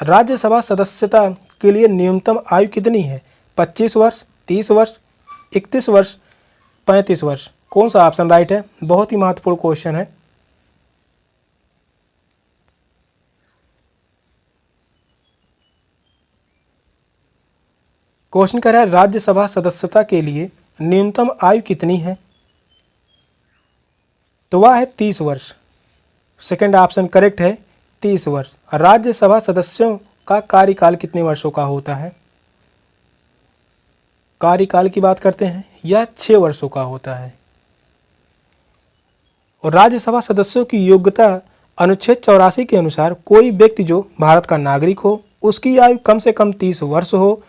राज्यसभा सदस्यता के लिए न्यूनतम आयु कितनी है? 25 वर्ष, 30 वर्ष, 31 वर्ष, 35 वर्ष। कौन सा ऑप्शन राइट है? बहुत ही महत्वपूर्ण क्वेश्चन है। क्वेश्चन कह रहा है राज्यसभा सदस्यता के लिए न्यूनतम आयु कितनी है? तो वह है 30 वर्ष। सेकंड ऑप्शन करेक्ट है, 30 वर्ष। राज्यसभा सदस्यों का कार्यकाल कितने वर्षों का होता है? कार्यकाल की बात करते हैं, यह 6 वर्षों का होता है। और राज्यसभा सदस्यों की योग्यता अनुच्छेद 84 के अनुसार कोई व्यक्ति जो भारत का नागरिक हो, उसकी आयु कम से कम 30 वर्ष हो,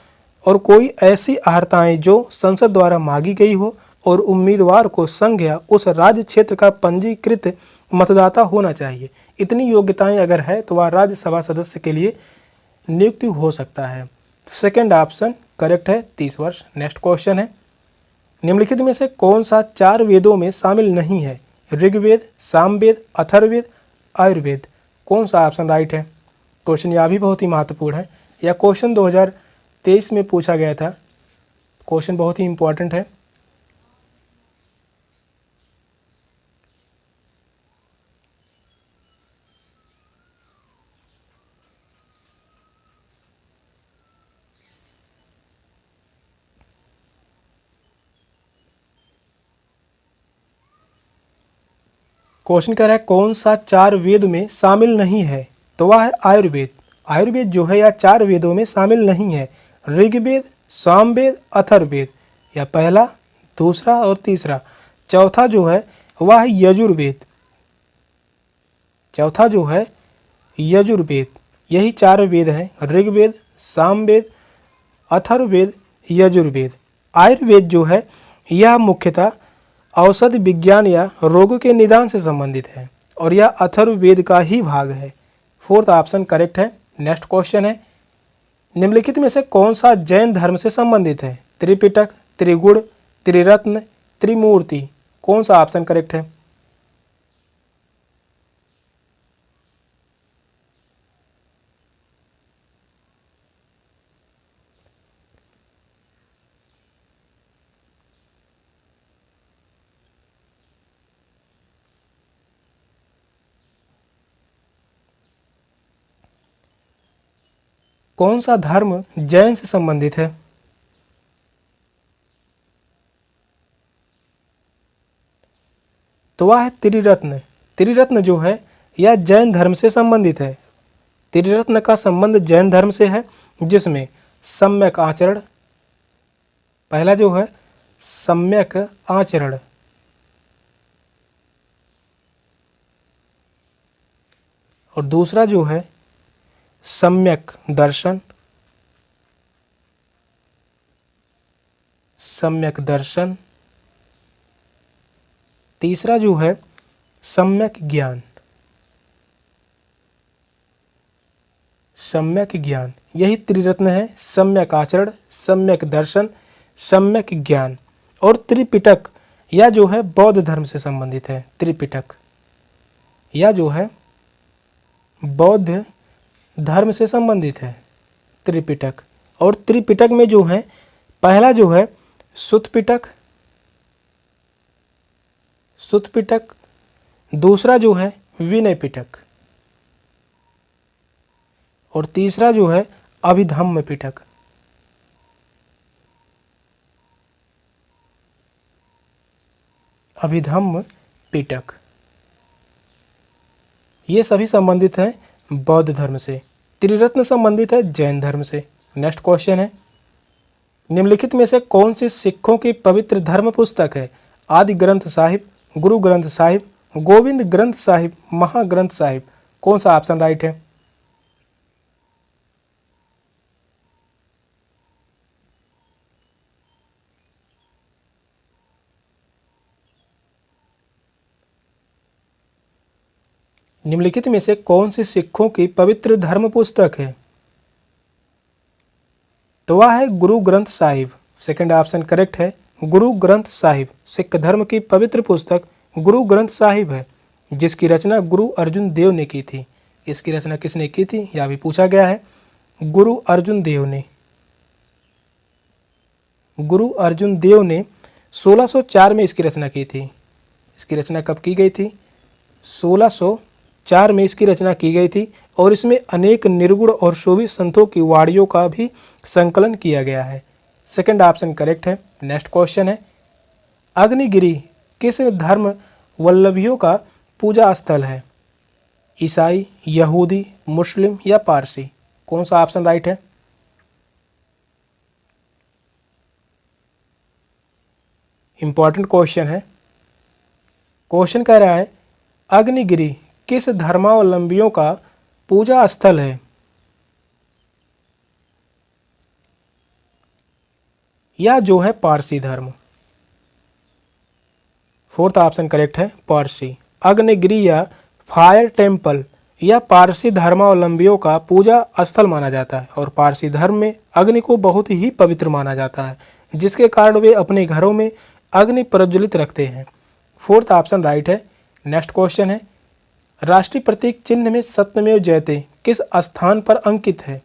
और कोई ऐसी अर्हताएं जो संसद द्वारा मांगी गई हो, और उम्मीदवार को संघ या उस राज्य क्षेत्र का पंजीकृत मतदाता होना चाहिए। इतनी योग्यताएं अगर है तो वह राज्यसभा सदस्य के लिए नियुक्ति हो सकता है। सेकंड ऑप्शन करेक्ट है, 30 वर्ष। नेक्स्ट क्वेश्चन है, निम्नलिखित में से कौन सा 4 वेदों में शामिल नहीं है? ऋग्वेद, सामवेद, अथर्ववेद, आयुर्वेद। कौन सा ऑप्शन राइट है? क्वेश्चन यह भी बहुत ही महत्वपूर्ण है। यह क्वेश्चन 2023 में पूछा गया था। क्वेश्चन बहुत ही इंपॉर्टेंट है। क्वेश्चन कह रहा है कौन सा 4 वेद में शामिल नहीं है? तो वह है आयुर्वेद। आयुर्वेद जो है यह 4 वेदों में शामिल नहीं है। ऋग्वेद, सामवेद, अथर्ववेद, या पहला, दूसरा और तीसरा। चौथा जो है वह है यजुर्वेद। चौथा जो है यजुर्वेद। यही 4 वेद हैं, ऋग्वेद, सामवेद, अथर्ववेद, यजुर्वेद। आयुर्वेद जो है यह मुख्यतः औषधि विज्ञान या रोगों के निदान से संबंधित है, और यह अथर्ववेद का ही भाग है। फोर्थ ऑप्शन करेक्ट है। नेक्स्ट क्वेश्चन है, निम्नलिखित में से कौन सा जैन धर्म से संबंधित है? त्रिपिटक, त्रिगुण, त्रिरत्न, त्रिमूर्ति। कौन सा ऑप्शन करेक्ट है? कौन सा धर्म जैन से संबंधित है? तो वह है त्रिरत्न। त्रिरत्न जो है यह जैन धर्म से संबंधित है। त्रिरत्न का संबंध जैन धर्म से है, जिसमें सम्यक आचरण, पहला जो है सम्यक आचरण, और दूसरा जो है सम्यक दर्शन, सम्यक दर्शन, तीसरा जो है सम्यक ज्ञान, सम्यक ज्ञान। यही त्रिरत्न है, सम्यक आचरण, सम्यक दर्शन, सम्यक ज्ञान। और त्रिपिटक यह जो है बौद्ध धर्म से संबंधित है। त्रिपिटक यह जो है बौद्ध धर्म से संबंधित है, त्रिपिटक। और त्रिपिटक में जो है पहला जो है सुत्त पिटक, सुत्त पिटक, दूसरा जो है विनय पिटक, और तीसरा जो है अभिधम्म पिटक। अभिधम्म पिटक। ये सभी संबंधित हैं बौद्ध धर्म से। त्रिरत्न संबंधित है जैन धर्म से। नेक्स्ट क्वेश्चन है, निम्नलिखित में से कौन सी सिखों की पवित्र धर्म पुस्तक है? आदि ग्रंथ साहिब, गुरु ग्रंथ साहिब, गोविंद ग्रंथ साहिब, महाग्रंथ साहिब। कौन सा ऑप्शन राइट है? निम्नलिखित में से कौन सी सिखों की पवित्र धर्म पुस्तक है? तो वह है Guru Granth Sahib. Second option correct है, गुरु ग्रंथ साहिब। सिख धर्म की पवित्र पुस्तक गुरु ग्रंथ साहिब है, जिसकी रचना गुरु अर्जुन देव ने की थी। इसकी रचना किसने की थी, यह भी पूछा गया है। गुरु अर्जुन देव ने? गुरु अर्जुन देव ने 1604 में इसकी रचना की थी। इसकी रचना कब की गई थी? 1604 में इसकी रचना की गई थी और इसमें अनेक निर्गुण और शोभित संतों की वाणियों का भी संकलन किया गया है। सेकंड ऑप्शन करेक्ट है। नेक्स्ट क्वेश्चन है, अग्निगिरी किस धर्म वल्लभियों का पूजा स्थल है? ईसाई, यहूदी, मुस्लिम या पारसी? कौन सा ऑप्शन राइट है? इंपॉर्टेंट क्वेश्चन है। क्वेश्चन कह रहा है अग्निगिरी किस धर्मावलंबियों का पूजा स्थल है? या जो है पारसी धर्म। फोर्थ ऑप्शन करेक्ट है, पारसी। अग्निगिरी या फायर टेम्पल या पारसी धर्मावलंबियों का पूजा स्थल माना जाता है और पारसी धर्म में अग्नि को बहुत ही पवित्र माना जाता है, जिसके कारण वे अपने घरों में अग्नि प्रज्वलित रखते हैं। फोर्थ ऑप्शन राइट है। नेक्स्ट क्वेश्चन है, राष्ट्रीय प्रतीक चिन्ह में सत्यमेव जयते किस स्थान पर अंकित है?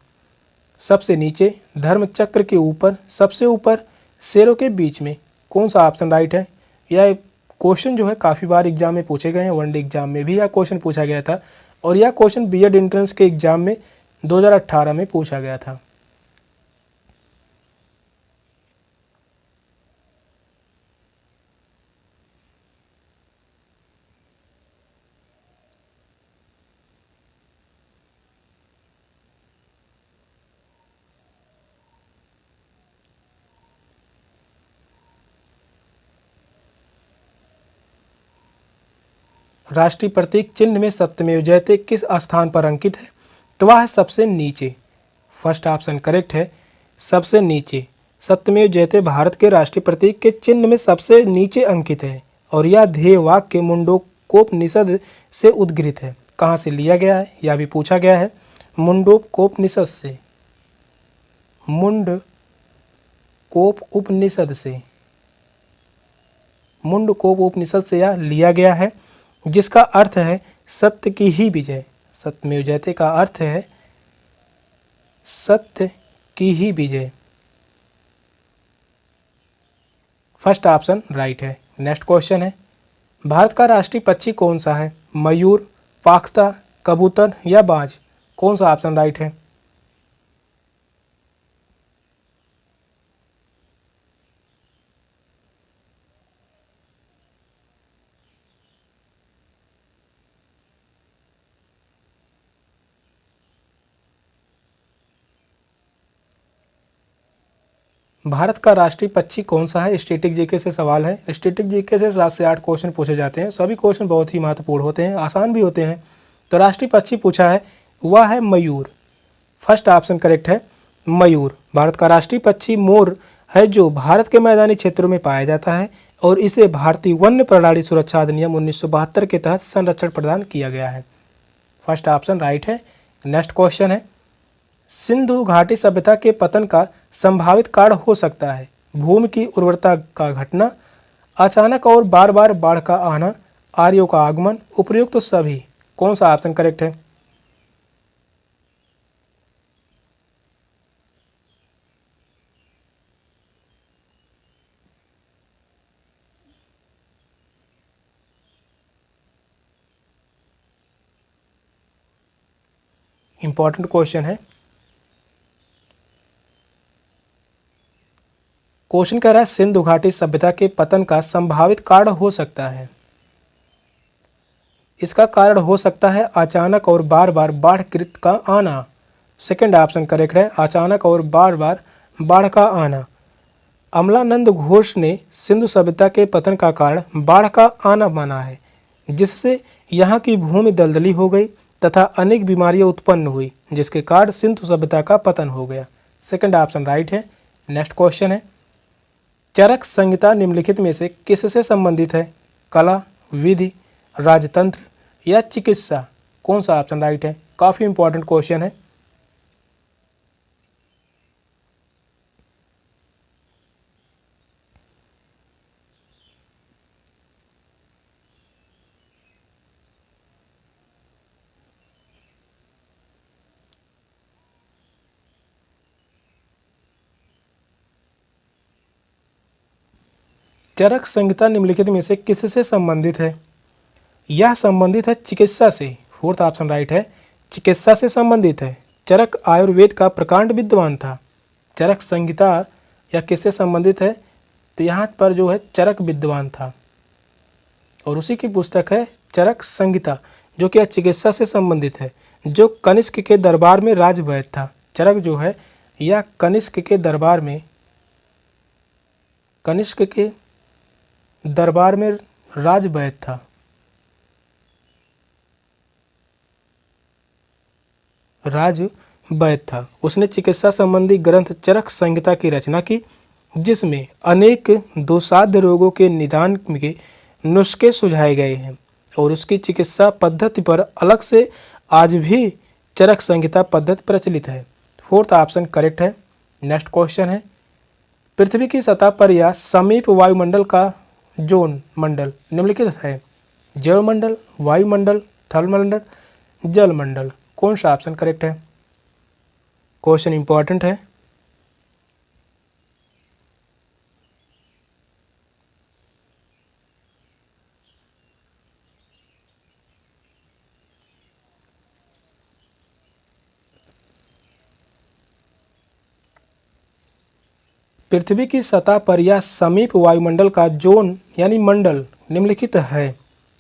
सबसे नीचे, धर्म चक्र के ऊपर, सबसे ऊपर, शेरों के बीच में? कौन सा ऑप्शन राइट है? यह क्वेश्चन जो है काफ़ी बार एग्जाम में पूछे गए हैं। वनडे एग्जाम में भी यह क्वेश्चन पूछा गया था और यह क्वेश्चन बीएड एंट्रेंस के एग्जाम में 2018 में पूछा गया था। राष्ट्रीय प्रतीक चिन्ह में सत्यमेव जयते किस स्थान पर अंकित है? तो वह है सबसे नीचे। फर्स्ट ऑप्शन करेक्ट है, सबसे नीचे। सत्यमेव जयते भारत के राष्ट्रीय प्रतीक के चिन्ह में सबसे नीचे अंकित है और यह ध्येय वाक्य मुंडकोपनिषद से उद्गृत है। कहाँ से लिया गया है? यह भी पूछा गया है। मुंडकोपनिषद से, मुंडकोपनिषद से, मुंडकोपनिषद से यह लिया गया है, जिसका अर्थ है सत्य की ही विजय। सत्यमेव जयते का अर्थ है सत्य की ही विजय। फर्स्ट ऑप्शन राइट है। नेक्स्ट क्वेश्चन है, भारत का राष्ट्रीय पक्षी कौन सा है? मयूर, फाख्ता, कबूतर या बाज? कौन सा ऑप्शन राइट है? भारत का राष्ट्रीय पक्षी कौन सा है? स्टैटिक जीके से सवाल है। स्टैटिक जीके से 7 से 8 क्वेश्चन पूछे जाते हैं। सभी क्वेश्चन बहुत ही महत्वपूर्ण होते हैं, आसान भी होते हैं। तो राष्ट्रीय पक्षी पूछा है, वह है मयूर। फर्स्ट ऑप्शन करेक्ट है, मयूर। भारत का राष्ट्रीय पक्षी मोर है, जो भारत के मैदानी क्षेत्रों में पाया जाता है और इसे भारतीय वन्य प्राणी सुरक्षा अधिनियम 1972 के तहत संरक्षण प्रदान किया गया है। फर्स्ट ऑप्शन राइट है। नेक्स्ट क्वेश्चन है, सिंधु घाटी सभ्यता के पतन का संभावित कारण हो सकता है? भूमि की उर्वरता का घटना, अचानक और बार बार बाढ़ का आना, आर्यों का आगमन, उपयुक्त तो सभी? कौन सा ऑप्शन करेक्ट है? इंपॉर्टेंट क्वेश्चन है। क्वेश्चन कह रहा है सिंधु घाटी सभ्यता के पतन का संभावित कारण हो सकता है। इसका कारण हो सकता है अचानक और बार बार बाढ़ कृत का आना। सेकंड ऑप्शन करेक्ट है, अचानक और बार बार बाढ़ का आना। अमलानंद घोष ने सिंधु सभ्यता के पतन का कारण बाढ़ का आना माना है, जिससे यहाँ की भूमि दलदली हो गई तथा अनेक बीमारियां उत्पन्न हुई, जिसके कारण सिंधु सभ्यता का पतन हो गया। सेकंड ऑप्शन राइट है। नेक्स्ट क्वेश्चन है, चरक संहिता निम्नलिखित में से किससे संबंधित है? कला, विधि, राजतंत्र या चिकित्सा? कौन सा ऑप्शन राइट है? काफ़ी इंपॉर्टेंट क्वेश्चन है। चरक संहिता निम्नलिखित में से किससे संबंधित है? यह संबंधित है चिकित्सा से। फोर्थ ऑप्शन राइट है, चिकित्सा से संबंधित है। चरक आयुर्वेद का प्रकांड विद्वान था। चरक संहिता या किससे संबंधित है? तो यहाँ पर जो है चरक विद्वान था और उसी की पुस्तक है चरक संहिता, जो कि चिकित्सा से संबंधित है, जो कनिष्क के दरबार में राजवैद्य था। चरक जो है यह कनिष्क के दरबार में राजवैद्य था। उसने चिकित्सा संबंधी ग्रंथ चरक संहिता की रचना की, जिसमें अनेक दुस्साध्य रोगों के निदान के नुस्खे सुझाए गए हैं और उसकी चिकित्सा पद्धति पर अलग से आज भी चरक संहिता पद्धति प्रचलित है। फोर्थ ऑप्शन करेक्ट है। नेक्स्ट क्वेश्चन है, पृथ्वी की सतह पर या समीप वायुमंडल का जोन मंडल निम्नलिखित है? जैवमंडल, वायुमंडल, थलमंडल, जलमंडल। कौन सा ऑप्शन करेक्ट है? क्वेश्चन इंपॉर्टेंट है। पृथ्वी की सतह पर या समीप वायुमंडल का जोन यानी मंडल निम्नलिखित है,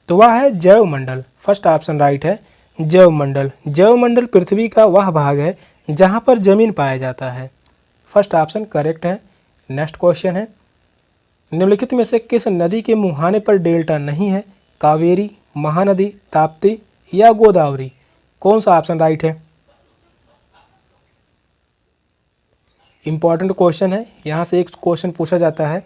तो वह है जैवमंडल। फर्स्ट ऑप्शन राइट है, जैवमंडल। जैवमंडल पृथ्वी का वह भाग है जहां पर जमीन पाया जाता है। फर्स्ट ऑप्शन करेक्ट है। नेक्स्ट क्वेश्चन है, निम्नलिखित में से किस नदी के मुहाने पर डेल्टा नहीं है? कावेरी, महानदी, ताप्ती या गोदावरी। कौन सा ऑप्शन राइट है? इंपॉर्टेंट क्वेश्चन है, यहाँ से एक क्वेश्चन पूछा जाता है।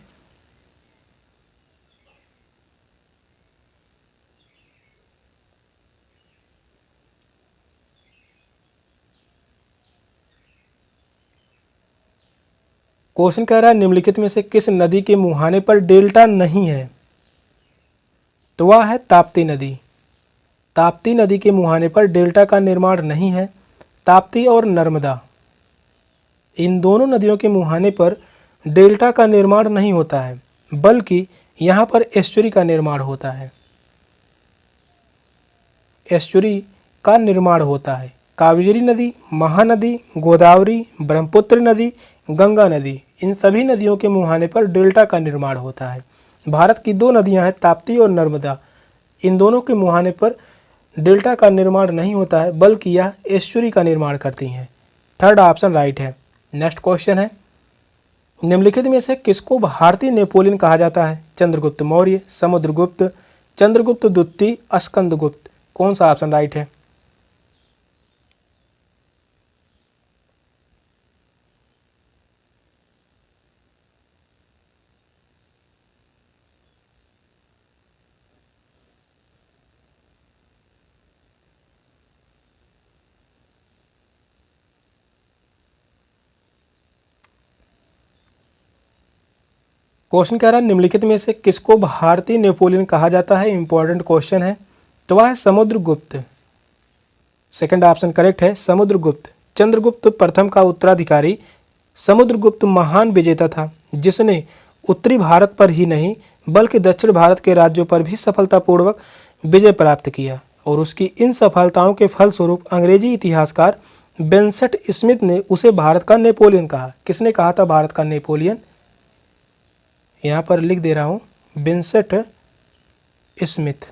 क्वेश्चन कह रहा है निम्नलिखित में से किस नदी के मुहाने पर डेल्टा नहीं है? तो वह है ताप्ती नदी। ताप्ती नदी के मुहाने पर डेल्टा का निर्माण नहीं है। ताप्ती और नर्मदा, इन दोनों नदियों के मुहाने पर डेल्टा का निर्माण नहीं होता है, बल्कि यहाँ पर एस्चुरी का निर्माण होता है। एस्चुरी का निर्माण होता है। कावेरी नदी, महानदी, गोदावरी, ब्रह्मपुत्र नदी, गंगा नदी, इन सभी नदियों के मुहाने पर डेल्टा का निर्माण होता है। भारत की दो नदियां हैं ताप्ती और नर्मदा, इन दोनों के मुहाने पर डेल्टा का निर्माण नहीं होता है, बल्कि यह एस्चुरी का निर्माण करती हैं। थर्ड ऑप्शन राइट है। नेक्स्ट क्वेश्चन है, निम्नलिखित में से किसको भारतीय नेपोलियन कहा जाता है? चंद्रगुप्त मौर्य, समुद्रगुप्त, चंद्रगुप्त द्वितीय, स्कंदगुप्त। कौन सा ऑप्शन राइट है? क्वेश्चन कह रहा है निम्नलिखित में से किसको भारतीय नेपोलियन कहा जाता है? इंपॉर्टेंट क्वेश्चन है, तो वह है समुद्रगुप्त। सेकंड ऑप्शन करेक्ट है, समुद्रगुप्त। चंद्रगुप्त प्रथम का उत्तराधिकारी समुद्रगुप्त महान विजेता था, जिसने उत्तरी भारत पर ही नहीं बल्कि दक्षिण भारत के राज्यों पर भी सफलतापूर्वक विजय प्राप्त किया और उसकी इन सफलताओं के फलस्वरूप अंग्रेजी इतिहासकार बेंसेट स्मिथ ने उसे भारत का नेपोलियन कहा। किसने कहा था भारत का नेपोलियन? यहाँ पर लिख दे रहा हूँ, बेंसेट स्मिथ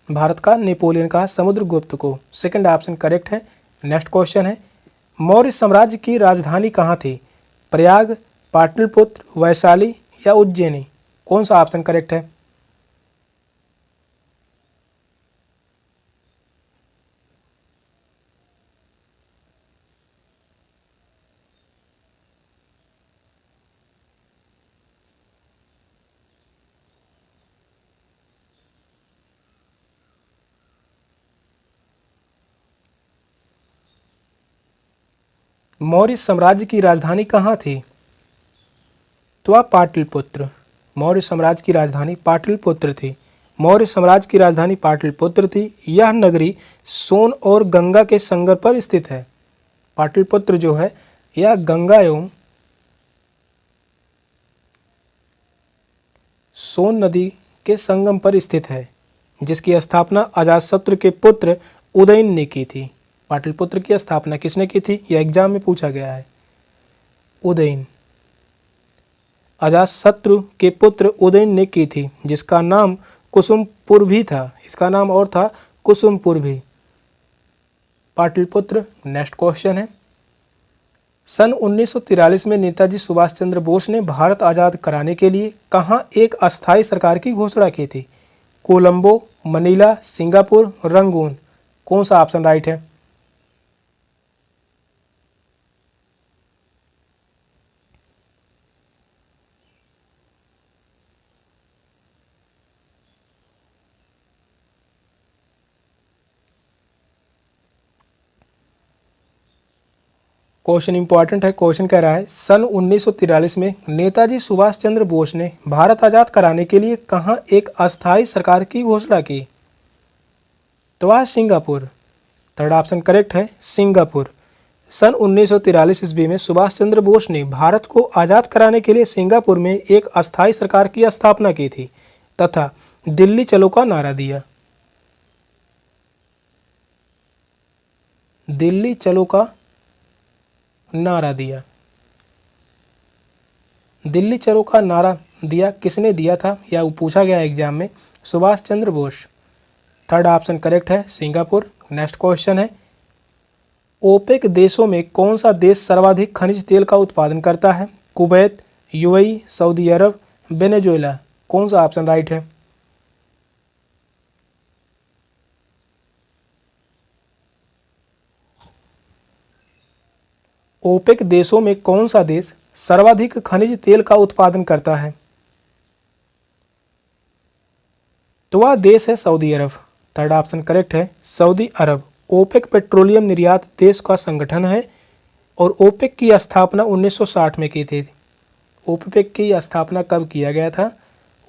भारत का नेपोलियन कहा समुद्रगुप्त को। सेकंड ऑप्शन करेक्ट है। नेक्स्ट क्वेश्चन है, मौर्य साम्राज्य की राजधानी कहाँ थी? प्रयाग, पाटलिपुत्र, वैशाली या उज्जैनी। कौन सा ऑप्शन करेक्ट है? मौर्य साम्राज्य की राजधानी कहाँ थी? तो वह पाटलिपुत्र। मौर्य साम्राज्य की राजधानी पाटलिपुत्र थी। मौर्य साम्राज्य की राजधानी पाटलिपुत्र थी। यह नगरी सोन और गंगा के संगम पर स्थित है। पाटलिपुत्र जो है यह गंगा एवं सोन नदी के संगम पर स्थित है, जिसकी स्थापना अजातशत्रु के पुत्र उदयन ने की थी। पाटलिपुत्र की स्थापना किसने की थी? यह एग्जाम में पूछा गया है। उदयन, अजातशत्रु के पुत्र उदयन ने की थी, जिसका नाम कुसुमपुर भी था। इसका नाम और था कुसुमपुर भी। पाटलिपुत्र। नेक्स्ट क्वेश्चन है, सन 1943 में नेताजी सुभाष चंद्र बोस ने भारत आज़ाद कराने के लिए कहाँ एक अस्थायी सरकार की घोषणा की थी? Colombo, Manila, Singapore, Rangoon. कौन सा ऑप्शन राइट है? क्वेश्चन इंपॉर्टेंट है। क्वेश्चन कह रहा है सन 1943 में नेताजी सुभाष चंद्र बोस ने भारत आज़ाद कराने के लिए कहाँ एक अस्थायी सरकार की घोषणा की? तो वह सिंगापुर। थर्ड ऑप्शन करेक्ट है, सिंगापुर। सन 1943 ईस्वी में सुभाष चंद्र बोस ने भारत को आज़ाद कराने के लिए सिंगापुर में एक अस्थायी सरकार की स्थापना की थी तथा दिल्ली चलो का नारा दिया। दिल्ली चलो का नारा दिया। दिल्ली चलो का नारा दिया किसने दिया था? या पूछा गया एग्जाम में। Subhash Chandra Bose. Third option correct है, सिंगापुर। नेक्स्ट क्वेश्चन है, ओपेक देशों में कौन सा देश सर्वाधिक खनिज तेल का उत्पादन करता है? कुवैत, यूएई, सऊदी अरब, वेनेजुएला। कौन सा ऑप्शन राइट है? ओपेक देशों में कौन सा देश सर्वाधिक खनिज तेल का उत्पादन करता है? तो वह देश है सऊदी अरब। थर्ड ऑप्शन करेक्ट है, सऊदी अरब। ओपेक पेट्रोलियम निर्यात देश का संगठन है और ओपेक की स्थापना 1960 में की थी। ओपेक की स्थापना कब किया गया था?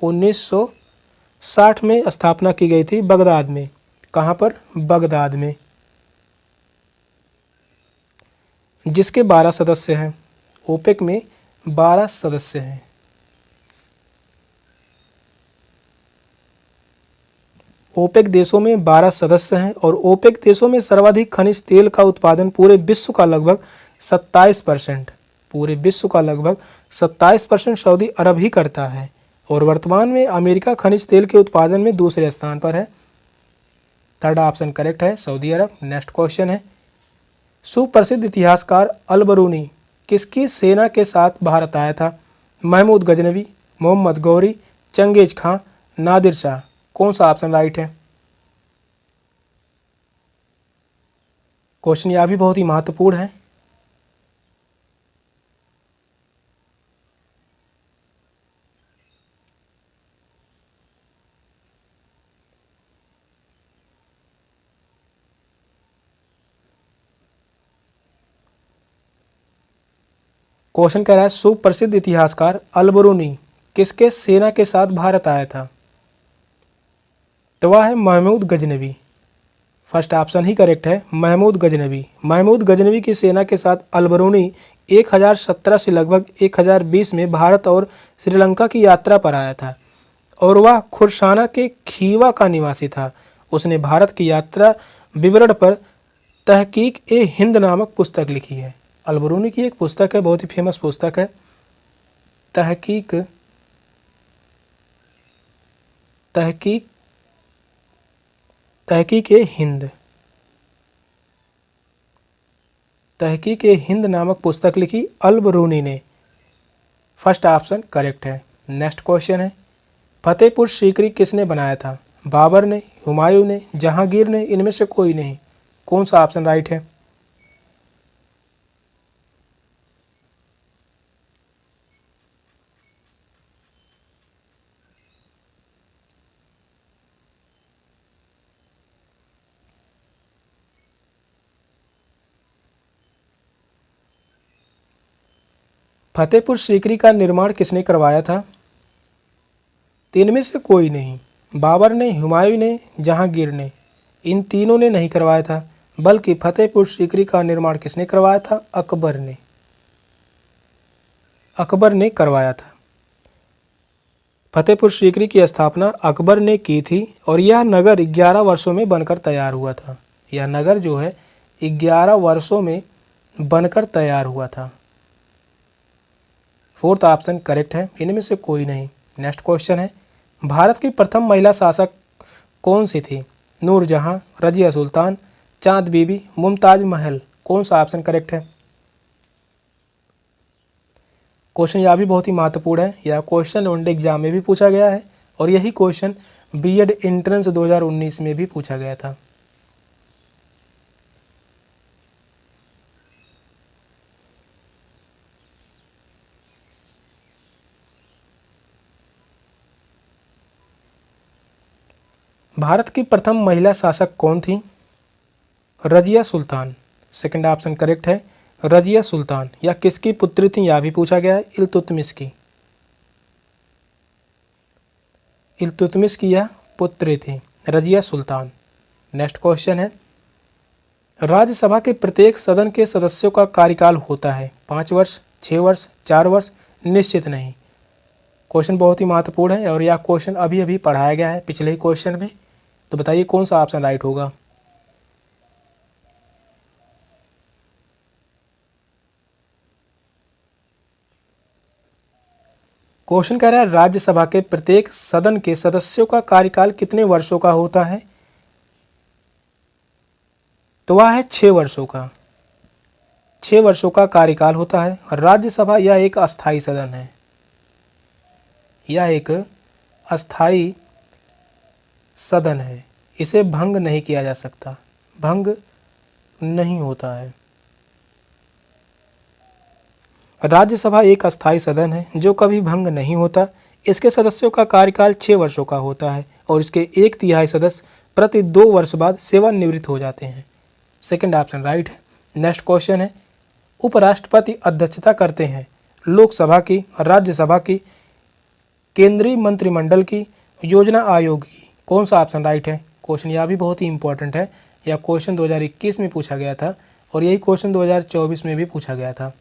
1960 में स्थापना की गई थी, बगदाद में। कहाँ पर? बगदाद में। जिसके 12 सदस्य हैं। ओपेक में 12 सदस्य हैं। ओपेक देशों में 12 सदस्य हैं और ओपेक देशों में सर्वाधिक खनिज तेल का उत्पादन पूरे विश्व का लगभग 27%, पूरे विश्व का लगभग 27% सऊदी अरब ही करता है और वर्तमान में अमेरिका खनिज तेल के उत्पादन में दूसरे स्थान पर है। थर्ड ऑप्शन करेक्ट है, सऊदी अरब। नेक्स्ट क्वेश्चन है, सुप्रसिद्ध इतिहासकार अल बरूनी किसकी सेना के साथ भारत आया था? महमूद गजनवी, मोहम्मद गौरी, चंगेज खां, नादिर शाह। कौन सा ऑप्शन राइट है? क्वेश्चन यह भी बहुत ही महत्वपूर्ण है। क्वेश्चन कह रहा है सुप्रसिद्ध इतिहासकार अल बरूनी किसके सेना के साथ भारत आया था? तो वह है महमूद गजनवी। फर्स्ट ऑप्शन ही करेक्ट है, महमूद गजनवी। महमूद गजनवी की सेना के साथ अल बरूनी 1017 से लगभग 1020 में भारत और श्रीलंका की यात्रा पर आया था और वह खुरसाना के खीवा का निवासी था। उसने भारत की यात्रा विवरण पर तहकीक ए हिंद नामक पुस्तक लिखी है। अल बरूनी की एक पुस्तक है, बहुत ही फेमस पुस्तक है, तहकीक तहकीक तहकीक ए हिंद। तहकीक ए हिंद नामक पुस्तक लिखी अल बरूनी ने। फर्स्ट ऑप्शन करेक्ट है। नेक्स्ट क्वेश्चन है, फतेहपुर सीकरी किसने बनाया था? बाबर ने, हुमायूं ने, जहांगीर ने, इनमें से कोई नहीं। कौन सा ऑप्शन राइट है? फतेहपुर सीकरी का निर्माण किसने करवाया था? तीन में से कोई नहीं। बाबर ने, हुमायूं ने, जहांगीर ने, इन तीनों ने नहीं करवाया था, बल्कि फतेहपुर सीकरी का निर्माण किसने करवाया था? अकबर ने। अकबर ने करवाया था। फतेहपुर सीकरी की स्थापना अकबर ने की थी और यह नगर 11 वर्षों में बनकर तैयार हुआ था। यह नगर जो है 11 वर्षों में बनकर तैयार हुआ था। फोर्थ ऑप्शन करेक्ट है, इनमें से कोई नहीं। नेक्स्ट क्वेश्चन है, भारत की प्रथम महिला शासक कौन सी थी? नूरजहां, रजिया सुल्तान, चांद बीबी, मुमताज महल। कौन सा ऑप्शन करेक्ट है? क्वेश्चन यह भी बहुत ही महत्वपूर्ण है। यह क्वेश्चन वनडे एग्जाम में भी पूछा गया है और यही क्वेश्चन बीएड एंट्रेंस 2019 में भी पूछा गया था। भारत की प्रथम महिला शासक कौन थी? Razia Sultan. Second option correct है, रजिया सुल्तान। यह किसकी पुत्री थी? यह भी पूछा गया है, इल्तुतमिश की। इल्तुतमिश की यह पुत्री थी, रजिया सुल्तान। नेक्स्ट क्वेश्चन है, राज्यसभा के प्रत्येक सदन के सदस्यों का कार्यकाल होता है 5 वर्ष, 6 वर्ष, 4 वर्ष, निश्चित नहीं। क्वेश्चन बहुत ही महत्वपूर्ण है और यह क्वेश्चन अभी अभी पढ़ाया गया है पिछले ही क्वेश्चन में। तो बताइए कौन सा ऑप्शन राइट होगा? क्वेश्चन कह रहा है राज्यसभा के प्रत्येक सदन के सदस्यों का कार्यकाल कितने वर्षों का होता है? तो वह है 6 वर्षों का। 6 वर्षों का कार्यकाल होता है। राज्यसभा यह एक अस्थाई सदन है, यह एक अस्थाई सदन है, इसे भंग नहीं किया जा सकता, भंग नहीं होता है। राज्यसभा एक अस्थाई सदन है जो कभी भंग नहीं होता। इसके सदस्यों का कार्यकाल 6 वर्षों का होता है और इसके 1/3 सदस्य प्रति 2 वर्ष बाद सेवानिवृत्त हो जाते हैं। सेकंड ऑप्शन राइट है। नेक्स्ट क्वेश्चन है, उपराष्ट्रपति अध्यक्षता करते हैं लोकसभा की, राज्यसभा की, केंद्रीय मंत्रिमंडल की, योजना आयोग की। कौन सा ऑप्शन राइट है? क्वेश्चन यह भी बहुत ही इंपॉर्टेंट है। यह क्वेश्चन 2021 में पूछा गया था और यही क्वेश्चन 2024 में भी पूछा गया था।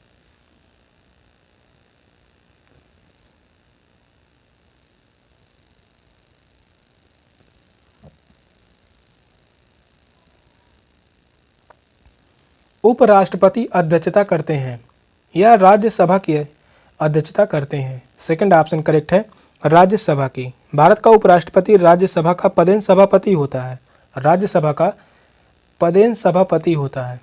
उपराष्ट्रपति अध्यक्षता करते हैं या राज्यसभा की अध्यक्षता करते हैं? सेकंड ऑप्शन करेक्ट है, राज्यसभा की। भारत का उपराष्ट्रपति राज्यसभा का पदेन सभापति होता है। राज्यसभा का पदेन सभापति होता है,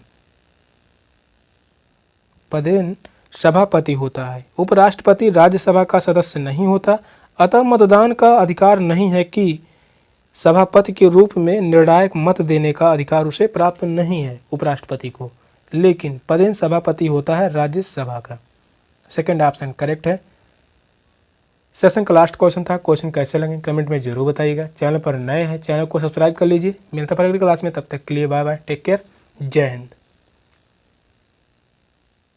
पदेन सभापति होता है। उपराष्ट्रपति राज्यसभा का सदस्य नहीं होता, अतः मतदान का अधिकार नहीं है कि सभापति के रूप में निर्णायक मत देने का अधिकार उसे प्राप्त नहीं है उपराष्ट्रपति को, लेकिन पदेन सभापति होता है राज्यसभा का। सेकंड ऑप्शन करेक्ट है। सेशन का लास्ट क्वेश्चन था। क्वेश्चन कैसे लगे कमेंट में जरूर बताइएगा। चैनल पर नए हैं, चैनल को सब्सक्राइब कर लीजिए। मिलता है अगली क्लास में, तब तक के लिए बाय बाय, टेक केयर, जय हिंद।